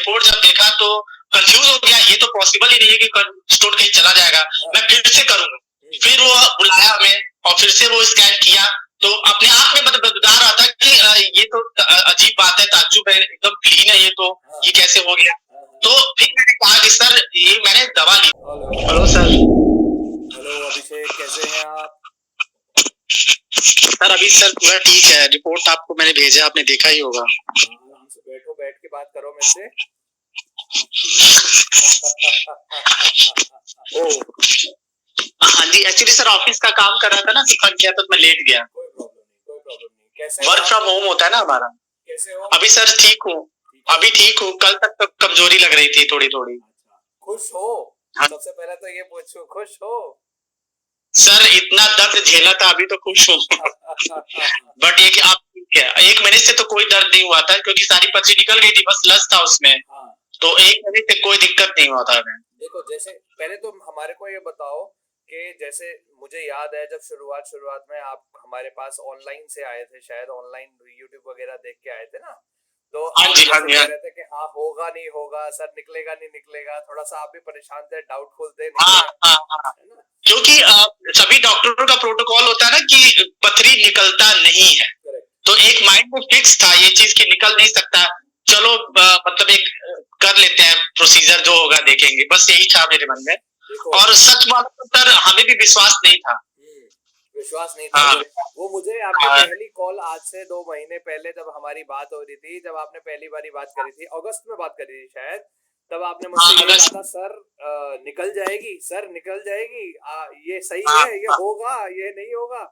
Report जब देखा तो कंफ्यूज हो गया, ये तो पॉसिबल ही नहीं है कि स्टोन कहीं चला जाएगा, मैं फिर से करूंगा। फिर वो बुलाया हमें और फिर से वो स्कैन किया, तो अपने आप में मतलब बता रहा था कि ये तो अजीब बात है, ताज्जुब है, एकदम क्लीन है, ये कैसे हो गया। तो फिर मैंने कहा कि सर ये मैंने दवा ली। Hello sir. हेलो अभिषेक, कैसे हैं आप? सर अभी सर पूरा ठीक है, रिपोर्ट आपको मैंने भेजा, आपने देखा ही होगा। आराम से बैठो, बैठ के बात करो मेरे से। ओ हाँ जी, एक्चुअली सर ऑफिस का काम कर रहा था ना, तो थक गया तो मैं लेट गया। कोई प्रॉब्लम नहीं, कोई प्रॉब्लम नहीं। कैसे वर्क फ्रॉम होम होता है ना हमारा। कैसे हो? अभी सर ठीक हूँ, अभी ठीक हूँ, कल तक तो कमजोरी लग रही थी थोड़ी थोड़ी। अच्छा, खुश हो? हाँ सबसे पहले तो ये पूछूं, खुश हो? सर इतना दर्द झेला था, अभी तो खुश हूँ। बट ये कि आप क्या 1 महीने से तो कोई दर्द नहीं हुआ था, क्योंकि सारी पर्ची निकल गई थी, बस लस था उसमें। हाँ। तो 1 महीने से कोई दिक्कत नहीं हुआ था हमें। देखो, जैसे पहले तो हमारे को ये बताओ कि जैसे मुझे याद है जब शुरुआत में आप हमारे पास ऑनलाइन से आए थे, शायद ऑनलाइन यूट्यूब वगैरह देख के आए थे ना, तो हाँ आप जी, हाँ जैसे जी, कह हाँ। रहे थे कि हाँ होगा नहीं होगा, सर निकलेगा नहीं निकलेगा, थोड़ा सा आप भी परेशान थे, डाउटफुल थे, हाँ निकलेगा, हाँ हाँ, है ना? क्योंकि सभी डॉक्टरों का प्रोटोकॉल होता है ना कि पथरी निकलता नहीं है। करेक्ट। तो एक माइंड में फिक्स था ये चीज कि निकल नहीं सकता, चलो मतलब एक कर लेते हैं, प्रोसीजर जो होगा देखेंगे, बस यही था मेरे मन में। देखो, और सच मानो तो सर हमें भी विश्वास नहीं था। विश्वास नहीं था। हाँ वो मुझे आपकी हाँ पहली कॉल आज से 2 महीने पहले जब हमारी बात हो रही थी, जब आपने पहली बारी बात करी थी, अगस्त में बात करी थी शायद, तब आपने मुझसे हाँ, यही कहा अगस्त था, सर निकल जाएगी, सर निकल जाएगी, ये सही हाँ है, ये हाँ होगा, ये नहीं होगा।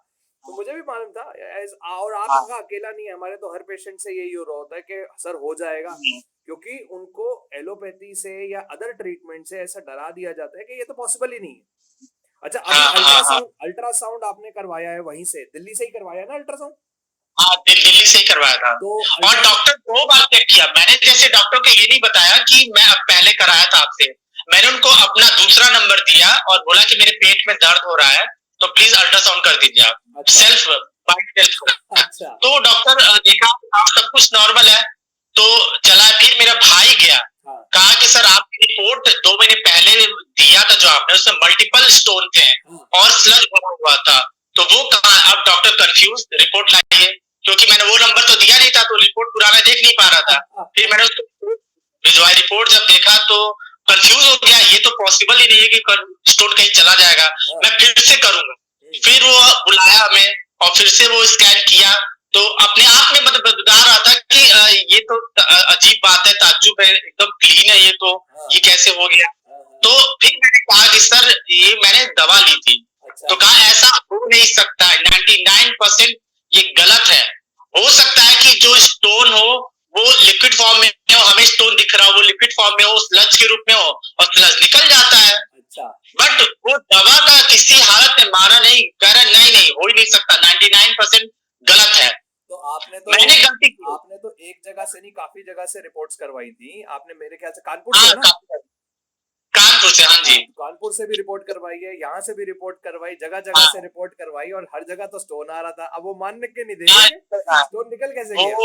तो मुझे भी मालूम था और हाँ, आपका अकेला नहीं है, हमारे तो हर पेशेंट से यही हो रहा होता है कि सर हो जाएगा, क्योंकि उनको एलोपैथी से या अदर ट्रीटमेंट से ऐसा डरा दिया जाता है कि ये तो पॉसिबल ही नहीं है। अच्छा, अभी हाँ हाँ हाँ अल्ट्रासाउंड आपने करवाया है वहीं से, दिल्ली से ही करवाया ना अल्ट्रासाउंड? हाँ, दिल्ली से ही करवाया था। तो और डॉक्टर 2 बार चेक किया मैंने, जैसे डॉक्टर को ये नहीं बताया कि मैं अब पहले कराया था आपसे, मैंने उनको अपना दूसरा नंबर दिया और बोला कि मेरे पेट में दर्द हो रहा है, तो प्लीज अल्ट्रासाउंड कर दीजिए आप। अच्छा। Self by self. अच्छा। तो डॉक्टर देखा आप सब कुछ नॉर्मल है, तो चला। फिर मेरा भाई गया, हाँ। कहा कि सर आपकी रिपोर्ट 2 महीने पहले दिया था जो आपने, उसमें मल्टीपल स्टोन थे और स्लज भरा हुआ था, तो वो कहा। अब डॉक्टर कंफ्यूज, रिपोर्ट लाइए, क्योंकि मैंने वो नंबर तो दिया नहीं था, तो रिपोर्ट पुराना देख नहीं पा रहा था। फिर मैंने उसको भिजवाई, रिपोर्ट जब देखा तो कंफ्यूज हो गया, ये तो पॉसिबल ही नहीं है कि स्टोन कहीं चला जाएगा, मैं फिर से करूंगा। फिर वो बुलाया हमें और फिर से वो स्कैन किया, तो अपने आप में मतलब बता रहा था कि ये तो अजीब बात है, ताज्जुब है, एकदम क्लीन है, ये कैसे हो गया। तो फिर मैंने कहा कि सर ये मैंने दवा ली थी। तो कहा ऐसा हो नहीं सकता, 99% ये गलत है। हो सकता है कि जो स्टोन हो वो लिक्विड फॉर्म में हो, हमें स्टोन दिख रहा हो वो लिक्विड फॉर्म में हो, स्लज के रूप में हो, और स्लज निकल जाता है। अच्छा। बट वो दवा का किसी हालत में माना नहीं, कह रहा नहीं नहीं हो ही नहीं सकता, 99% गलत है। तो मैंने गलती की। आपने तो एक जगह से नहीं, काफी जगह से रिपोर्ट्स करवाई थी आपने, मेरे ख्याल से कानपुर से हाँ है ना? कानपुर से, हाँ जी। कानपुर से भी रिपोर्ट करवाई है, यहाँ से भी रिपोर्ट करवाई, जगह जगह हाँ, से रिपोर्ट करवाई, और हर जगह तो स्टोन आ रहा था। अब वो मानने के नहीं हाँ, देंगे, हाँ, स्टोन निकल कैसे वो गया?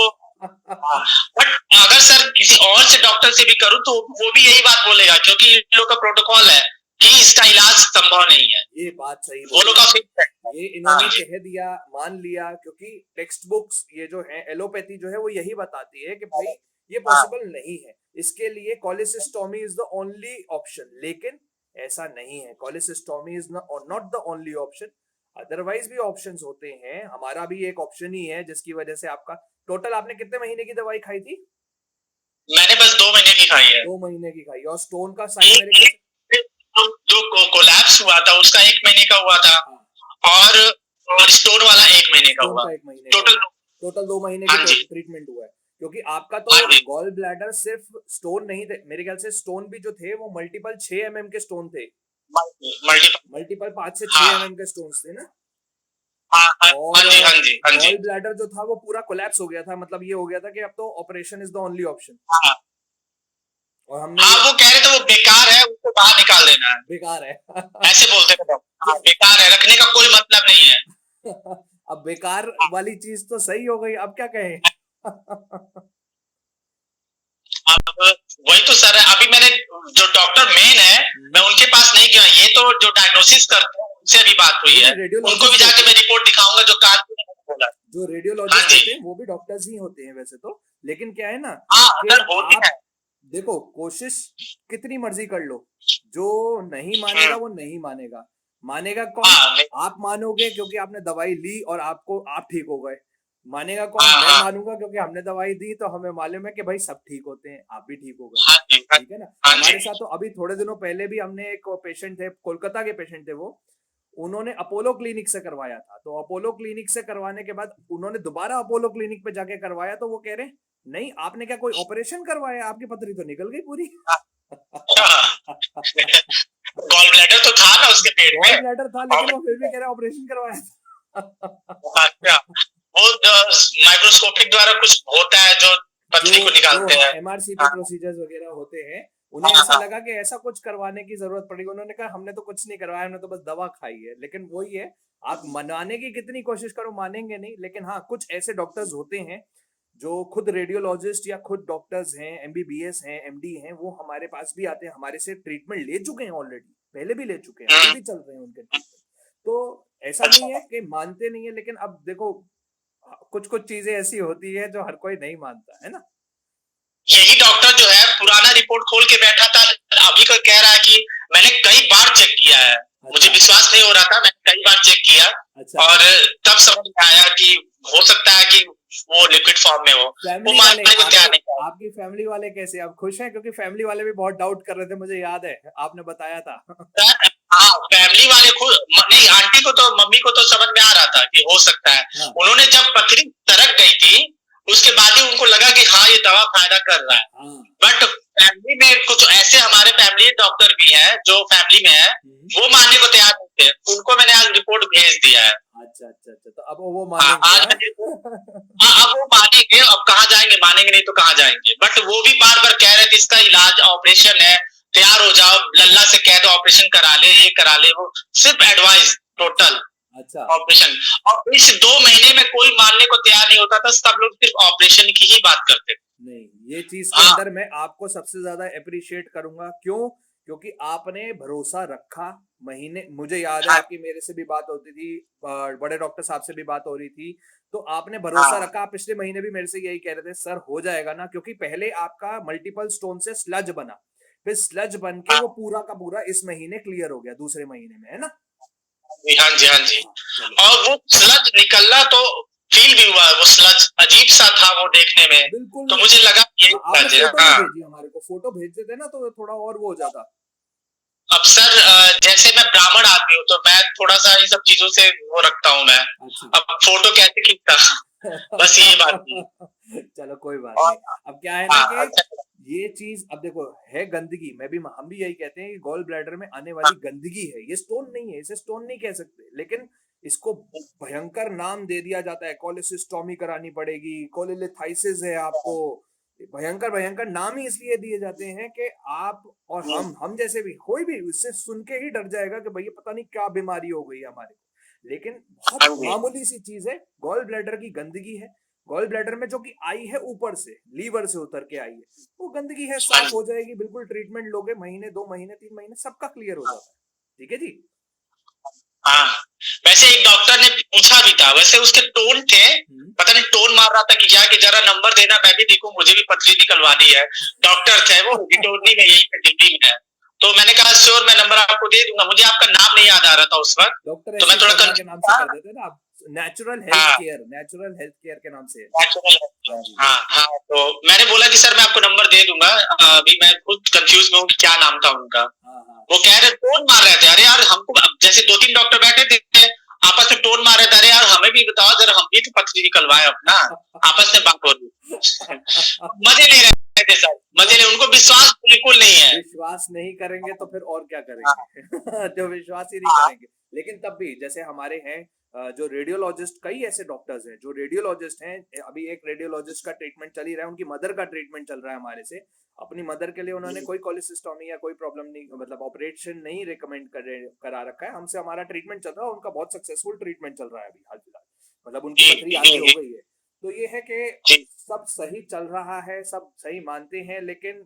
हाँ, बट अगर सर किसी और से डॉक्टर से भी करूँ तो वो भी यही बात बोलेगा, क्योंकि इन लोग का प्रोटोकॉल है कि इसका इलाज संभव नहीं है। ये बात सही वो लोग का फिक्स है। ये हाँ इन्होंने जी, कह दिया, मान लिया, क्योंकि टेक्स्ट बुक्स ये जो है एलोपैथी जो है वो यही बताती है कि भाई ये हाँ पॉसिबल नहीं है, इसके लिए cholecystostomy is the only option. लेकिन ऐसा नहीं है, cholecystostomy is not the only option, otherwise भी ऑप्शंस होते हैं। हमारा भी एक ऑप्शन ही है, जिसकी वजह से आपका टोटल, आपने कितने महीने की दवाई खाई थी? मैंने बस 2 महीने की खाई है। 2 महीने की खाई, और स्टोन का साइज मेरे ख्याल से जो कोलैप्स हुआ था उसका 1 महीने का हुआ था, और स्टोन वाला 1 महीने का स्टोन हुआ, का 1 महीने टोटल। टोटल 2 महीने हाँ की जी, ट्रीटमेंट हुआ है। क्योंकि आपका तो हाँ जी, गॉल ब्लैडर सिर्फ स्टोन नहीं थे, मेरे ख्याल से स्टोन भी जो थे वो मल्टीपल 6 mm के स्टोन थे, मल्टीपल। मल्टीपल 5 से 6 हाँ mm के स्टोन थे ना। हाँ हाँ, हाँ और जी, हाँ जी, हाँ जी। गॉल ब्लैडर जो था वो पूरा कोलैप्स हो गया था, मतलब ये हो गया था कि अब तो operation is the only option. हाँ और हमने हाँ, वो कह रहे थे वो बेकार है, उसको बाहर निकाल देना है, बेकार है। ऐसे बोलते थे हाँ, बेकार है, रखने का कोई मतलब नहीं है। अब बेकार वाली चीज तो सही हो गई, अब क्या कहें? अब वही तो सर है, अभी मैंने जो डॉक्टर मेन है मैं उनके पास नहीं गया, ये तो जो डायग्नोसिस करते हैं उनसे अभी बात हुई है, उनको भी जाके मैं रिपोर्ट दिखाऊंगा जो कान बोला। जो हाँ रेडियोलॉजिस्ट जी। होते हैं वो भी डॉक्टर्स ही होते हैं वैसे तो, लेकिन क्या है ना हाँ कि अगर होती है। आप देखो कोशिश कितनी मर्जी कर लो, जो नहीं मानेगा वो नहीं मानेगा। मानेगा कौन? हाँ आप मानोगे क्योंकि आपने दवाई ली और आपको आप ठीक हो गए। मानेगा कौन? हाँ मैं हाँ मानूंगा क्योंकि हमने दवाई दी तो हमें मालूम है कि भाई सब ठीक होते हैं, आप भी ठीक हो गए। हाँ जी हाँ, ठीक है ना? हाँ जी हमारे साथ तो अभी थोड़े दिनों पहले भी हमने एक पेशेंट थे, कोलकाता के पेशेंट थे वो, उन्होंने अपोलो क्लिनिक से करवाया था। तो अपोलो क्लिनिक से करवाने के बाद उन्होंने दोबारा अपोलो क्लिनिक पे जाके करवाया, तो वो कह रहे नहीं आपने क्या कोई ऑपरेशन करवाया, आपकी पथरी तो निकल गई पूरी। गॉल ब्लैडर तो था ना उसके पेट गॉल में। ब्लैडर था लेकिन वो फिर भी कह रहा ऑपरेशन करवाया था। अच्छा, वो माइक्रोस्कोपिक द्वारा कुछ होता है जो पथरी को जो निकालते हैं। एमआरसीपी हाँ प्रोसीजर्स वगैरह होते हैं, उन्हें हाँ ऐसा हाँ लगा कि ऐसा कुछ करवाने की जरूरत पड़ेगी। उन्होंने कहा हमने तो कुछ नहीं करवाया, हमने तो बस दवा खाई है। लेकिन वही है, आप मनाने की कितनी कोशिश करो मानेंगे नहीं। लेकिन हाँ, कुछ ऐसे डॉक्टर्स होते हैं जो खुद रेडियोलॉजिस्ट या खुद डॉक्टर्स हैं, एमबीबीएस हैं, एमडी हैं, वो हमारे पास भी आते हैं, हमारे से ट्रीटमेंट ले चुके हैं ऑलरेडी, पहले भी ले चुके हैं, अभी भी चल रहे हैं उनके ट्रीटमेंट। तो ऐसा नहीं है अच्छा, कि मानते नहीं है, लेकिन अब देखो कुछ कुछ चीजें ऐसी होती है जो हर कोई नहीं मानता है ना। यही डॉक्टर जो है पुराना रिपोर्ट खोल के बैठा था, अभी का कह रहा है कि मैंने कई बार चेक किया है, मुझे अच्छा विश्वास नहीं हो रहा था, मैंने कई बार चेक किया अच्छा। और तब समझ में आया कि हो सकता है कि वो लिक्विड फॉर्म में हो, वो फैमिली वाले मानने को तैयार आपके, नहीं था। आपकी फैमिली वाले कैसे, आप खुश हैं? क्योंकि फैमिली वाले भी बहुत डाउट कर रहे थे, मुझे याद है आपने बताया था। हाँ फैमिली वाले खुद नहीं, आंटी को तो मम्मी को तो समझ में आ रहा था कि हो सकता है। हाँ उन्होंने जब पथरी सरक गई थी उसके बाद ही उनको लगा कि हाँ ये दवा फायदा कर रहा है। हाँ। बट फैमिली में कुछ ऐसे हमारे फैमिली डॉक्टर भी हैं जो फैमिली में है, वो मानने को तैयार नहीं थे, उनको मैंने आज रिपोर्ट भेज दिया है। अच्छा अच्छा अच्छा, तो अब वो हाँ मानेंगे आज हाँ? मैंने हाँ अब वो मानेंगे, अब कहाँ जाएंगे, मानेंगे नहीं तो कहाँ जाएंगे। बट वो भी बार बार कह रहे थे इसका इलाज ऑपरेशन है, तैयार हो जाओ, लल्ला से कह दो ऑपरेशन करा ले, ये करा ले, वो सिर्फ एडवाइस टोटल अच्छा ऑपरेशन। और इस 2 महीने में कोई मानने को तैयार नहीं होता था, सब लोग सिर्फ ऑपरेशन की ही बात करते थे। नहीं, ये चीज के हाँ अंदर मैं आपको सबसे ज्यादा अप्रिशिएट करूंगा। क्यों? क्योंकि आपने भरोसा रखा। महीने, मुझे याद है हाँ आपकी मेरे से भी बात होती थी, बड़े डॉक्टर साहब से भी बात हो रही थी, तो आपने भरोसा हाँ रखा। आप पिछले महीने भी मेरे से यही कह रहे थे सर हो जाएगा ना, क्योंकि पहले आपका मल्टीपल स्टोन से स्लज बना, फिर स्लज बन के हाँ वो पूरा का पूरा इस महीने क्लियर हो गया, दूसरे महीने में, है ना? हाँ जी हाँ जी। हाँ चलो, और वो स्लज निकलना तो फील भी हुआ, वो स्लज अजीब सा था वो देखने में, बिल्कुल। तो मुझे लगा यही हाँ, आपने स्लज है। फोटो नहीं हाँ भेजी हमारे को, फोटो भेज देते ना तो थोड़ा और वो हो जाता। अब सर जैसे मैं ब्राह्मण आदमी हूँ तो मैं थोड़ा सा इन सब चीजों से वो रखता हूँ मैं, अच्छा। अब फोटो कैसे खींचता बस यही बात थी। चलो कोई बात और नहीं। अब क्या है ना हाँ कि अच्छा ये चीज, अब देखो है गंदगी, मैं भी, हम भी यही कहते हैं कि गॉल ब्लैडर में आने वाली गंदगी है, ये स्टोन नहीं है, इसे स्टोन नहीं कह सकते, लेकिन इसको भयंकर नाम दे दिया जाता है। कोलेसिस्टोमी करानी पड़ेगी, कोलेलिथाइसिस है आपको, भयंकर भयंकर नाम ही इसलिए दिए जाते हैं कि आप और हम जैसे भी कोई भी उससे सुन के ही डर जाएगा कि भैया पता नहीं क्या बीमारी हो गई है हमारे को। लेकिन बहुत हाँ जी मामूली सी चीज है, गॉल ब्लैडर की गंदगी है। गॉल ब्लैडर में जो कि आई है ऊपर से, लीवर से उतर के आई है, वो गंदगी है, हाँ साफ जी हो जाएगी बिल्कुल। ट्रीटमेंट लोगे, महीने 2 महीने 3 महीने सबका क्लियर हो जाता है। ठीक है जी। हाँ। वैसे एक डॉक्टर ने पूछा भी था, वैसे उसके टोन थे, पता नहीं टोन मार रहा था कि जाके जरा नंबर देना मैं भी देखूं, मुझे भी पथरी निकलवानी है। डॉक्टर थे वो रिटोरनी में, यही पे दिल्ली में है। तो मैंने कहा श्योर मैं नंबर आपको दे दूंगा, मुझे आपका नाम नहीं याद आ रहा था उस वक्त, डॉक्टर तो ऐसे मैं ही थोड़ा शर्मा के नाम कंफ्यूज से था। कर देते हैं ना आप, नेचुरल हेल्थ हाँ केयर, नेचुरल हेल्थ केयर के नाम से है। नेचुरल हाँ जी। हाँ हाँ, तो मैंने बोला कि सर मैं आपको नंबर दे दूंगा, अभी मैं खुद कंफ्यूज में हूँ कि क्या नाम था उनका। हाँ हाँ वो कह रहे टोन मार रहे थे, अरे यार हमको, अब जैसे 2-3 डॉक्टर बैठे थे आपस में टोन मार रहे थे, अरे यार हमें भी बताओ जरा, हम भी तो पथरी निकलवाए अपना, आपस में बात हो रही। मजे ले रहे थे सर, मजे ले, उनको विश्वास बिल्कुल नहीं है। विश्वास नहीं करेंगे तो फिर और क्या हाँ करेंगे? जो विश्वास ही नहीं हाँ करेंगे। लेकिन तब भी जैसे हमारे हैं जो रेडियोलॉजिस्ट, कई ऐसे डॉक्टर्स हैं जो रेडियोलॉजिस्ट हैं। अभी एक रेडियोलॉजिस्ट का ट्रीटमेंट चल ही रहा है, उनकी मदर का ट्रीटमेंट चल रहा है हमारे से। अपनी मदर के लिए उन्होंने कोई कोलेसिस्टोमी या कोई प्रॉब्लम नहीं, मतलब ऑपरेशन नहीं रिकमेंड करा रखा है हमसे, हमारा ट्रीटमेंट चल रहा है, उनका बहुत सक्सेसफुल ट्रीटमेंट चल रहा है अभी हाल फिलहाल, मतलब उनकी जी पथरी जी आधी जी हो जी। गई है। तो ये है कि जी। सब सही चल रहा है, सब सही मानते हैं, लेकिन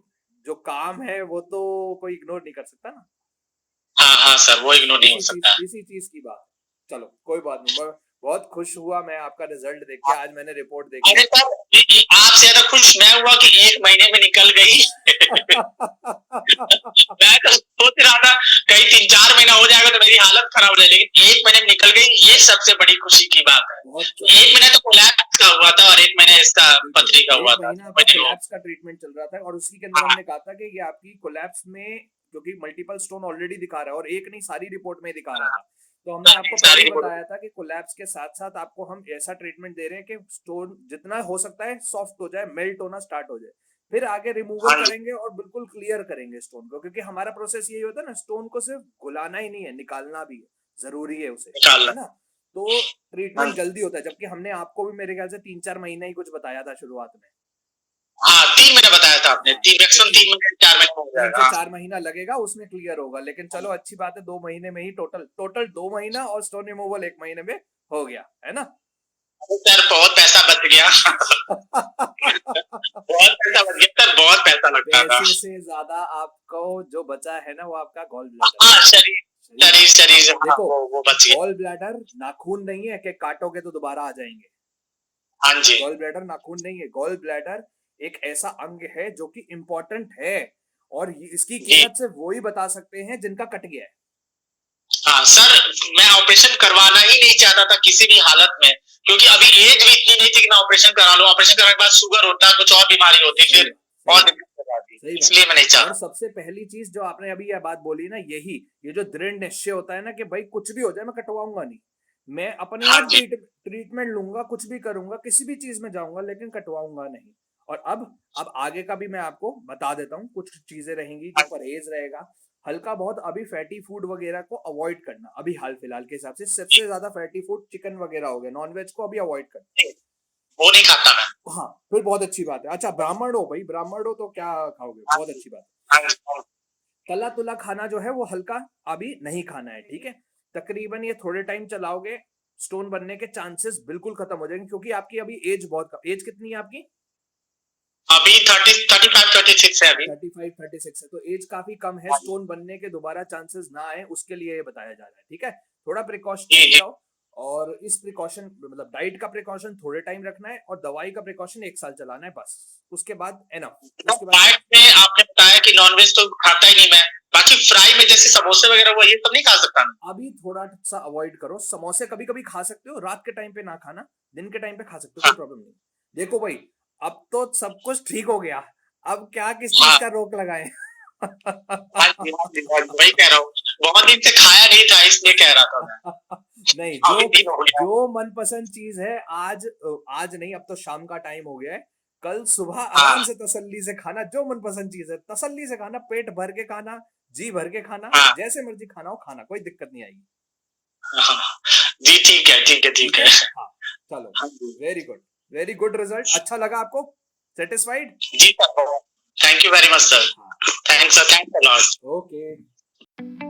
जो काम है वो तो कोई इग्नोर नहीं कर सकता ना। हाँ हाँ सर, वो इग्नोर नहीं हो सकता। इसी चीज की बात। चलो कोई बात नहीं, मैं बहुत खुश हुआ मैं आपका रिजल्ट देख के। आज मैंने रिपोर्ट देखी। अरे सर, आपसे ज्यादा खुश मैं हुआ कि 1 महीने में निकल गई। मैं तो सोच रहा था कहीं 3-4 महीना हो जाएगा तो मेरी हालत खराब हो जाएगी, लेकिन 1 महीने में निकल गई, ये सबसे बड़ी खुशी की बात है। बहुत 1 महीना तो कोलैप्स का हुआ था और 1 महीने इसका पथरी का हुआ एक था। महीना आपका कोलैप्स का ट्रीटमेंट चल रहा था, और उसी के अंदर हमने कहा था कि ये आपकी कोलैप्स में, क्योंकि मल्टीपल स्टोन ऑलरेडी दिखा रहा है और एक नहीं सारी रिपोर्ट में दिखा रहा था, तो हमने आपको पहले ही बताया था कि कोलैप्स के साथ साथ आपको हम ऐसा ट्रीटमेंट दे रहे हैं कि स्टोन जितना हो सकता है सॉफ्ट हो जाए, मेल्ट होना स्टार्ट हो जाए, फिर आगे रिमूवल करेंगे और बिल्कुल क्लियर करेंगे स्टोन को, क्योंकि हमारा प्रोसेस यही होता है ना, स्टोन को सिर्फ घुलाना ही नहीं है, निकालना भी है, जरूरी है उसे, है ना। तो ट्रीटमेंट जल्दी होता है, जबकि हमने आपको भी मेरे ख्याल से 3-4 महीना ही कुछ बताया था शुरुआत में। हाँ 3 महीने बताया था आपने, 3 महीने 4 महीने हो 3 जाएगा। से 4 महीना लगेगा, उसमें क्लियर होगा, लेकिन चलो अच्छी बात है 2 महीने में ही टोटल 2 महीना और स्टोन रिमूवल 1 महीने में हो गया, है ना। सर बहुत पैसा बच गया। बहुत पैसा बच गया सर, बहुत पैसा लगता था। पैसे से ज्यादा आपको जो बचा है ना वो आपका गॉल ब्लैडर। हाँ शरीर हाँ, देखो वो बच गया। गॉल ब्लैडर नाखून नहीं है कि काटोगे तो दोबारा आ जाएंगे। हाँ जी। गॉल ब्लैडर नाखून नहीं है, गॉल ब्लैडर एक ऐसा अंग है जो कि इम्पोर्टेंट है, और इसकी कीमत से वो ही बता सकते हैं जिनका कट गया है। हाँ सर, मैं ऑपरेशन करवाना ही नहीं चाहता था किसी भी हालत में, क्योंकि अभी एज भी इतनी नहीं थी कि मैं ऑपरेशन करा लूं। ऑपरेशन करने के बाद शुगर होता, कुछ और बीमारी होती, फिर और दिक्कत हो जाती, इसलिए मैं नहीं और चाहता। सबसे पहली चीज जो आपने अभी यह बात बोली ना, यही ये जो दृढ़ निश्चय होता है ना कि भाई कुछ भी हो जाए मैं कटवाऊंगा नहीं, मैं अपने हाँ आप जी। ट्रीटमेंट लूंगा, कुछ भी करूंगा, किसी भी चीज में जाऊंगा, लेकिन कटवाऊंगा नहीं। और अब आगे का भी मैं आपको बता देता हूँ, कुछ चीजें रहेंगी जो परहेज रहेगा, हल्का बहुत अभी फैटी फूड वगैरह को अवॉइड करना, अभी हाल फिलहाल के हिसाब से सबसे ज्यादा फैटी फूड चिकन वगैरह हो गया, नॉनवेज को अभी अवॉइड करना। वो नहीं खाता मैं। हाँ फिर बहुत अच्छी बात है। अच्छा ब्राह्मण हो भाई, ब्राह्मण हो तो क्या खाओगे, हाँ बहुत जी। अच्छी बात है। हाँ जी। तला तुला खाना जो है वो हल्का अभी नहीं खाना है, ठीक है। तकरीबन ये थोड़े टाइम चलाओगे, स्टोन बनने के चांसेस बिल्कुल खत्म हो जाएंगे, क्योंकि आपकी अभी एज बहुत कम, एज कितनी है आपकी? अभी 35-36 है अभी। 35-36 है, तो एज काफी कम है, हाँ जी। स्टोन बनने के दोबारा चांसेस ना आए उसके लिए ये बताया जा रहा है, ठीक है। थोड़ा जी प्रिकॉशनरी जी। रहो, और इस प्रिकॉशन मतलब डाइट का प्रिकॉशन थोड़े टाइम रखना है, और दवाई का प्रिकॉशन 1 साल चलाना है बस, उसके बाद एनफ, उसके बाद डाइट में आपने बताया कि नॉनवेज तो खाता ही नहीं मैं, बाकी फ्राई में जैसे समोसे वगैरह वो ये सब नहीं खा सकता मैं। अभी थोड़ा सा अवॉइड करो। समोसे कभी कभी खा सकते हो, रात के टाइम पे ना खाना, दिन के टाइम पे खा सकते हो, हाँ कोई प्रॉब्लम नहीं। देखो भाई, अब तो सब कुछ ठीक हो गया, अब क्या किस चीज हाँ। का रोक लगाए। हाँ जी, हाँ जी, वही कह रहा हूँ, बहुत दिन से खाया नहीं था इसलिए कह रहा था मैं। नहीं, अभी दिन हो गया। जो मनपसंद चीज है, आज नहीं, अब तो शाम का टाइम हो गया है, कल सुबह हाँ आराम से तसल्ली से खाना, जो मनपसंद चीज है तसल्ली से खाना, पेट भर के खाना, जी भर के खाना, हाँ जैसे मर्जी खाना हो खाना, कोई दिक्कत नहीं आएगी। हाँ। जी ठीक है ठीक है ठीक है। हाँ चलो, हाँ जी। Very good result. अच्छा लगा आपको, सेटिस्फाइड? जी sir, thank you very much sir. हाँ thanks sir, thanks a lot. Okay.